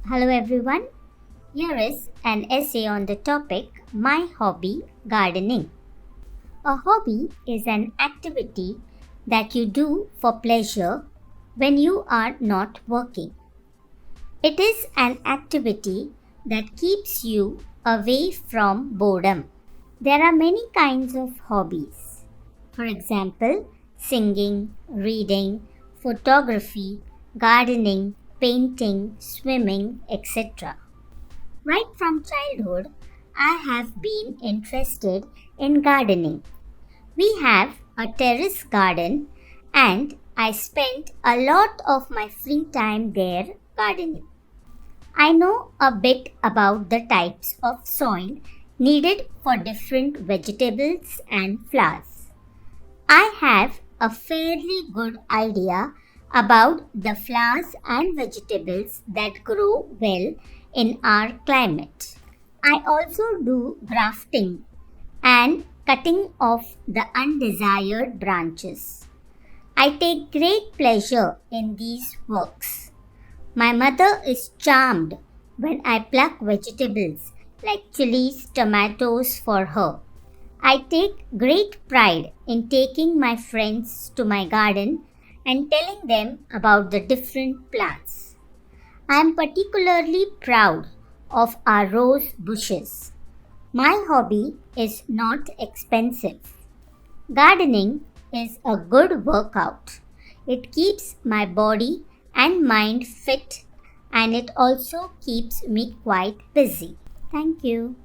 Hello everyone. Here is an essay on the topic My Hobby Gardening. A hobby is an activity that you do for pleasure when you are not working. It is an activity that keeps you away from boredom. There are many kinds of hobbies. For example, singing, reading, photography, gardening, painting, swimming, etc. Right from childhood, I have been interested in gardening. We have a terrace garden and I spent a lot of my free time there gardening. I know a bit about the types of soil needed for different vegetables and flowers. I have a fairly good idea about the flowers and vegetables that grow well in our climate. I also do grafting and cutting off the undesired branches. I take great pleasure in these works. My mother is charmed when I pluck vegetables like chilies, tomatoes for her. I take great pride in taking my friends to my garden and telling them about the different plants. I am particularly proud of our rose bushes. My hobby is not expensive. Gardening is a good workout. It keeps my body and mind fit and it also keeps me quite busy. Thank you.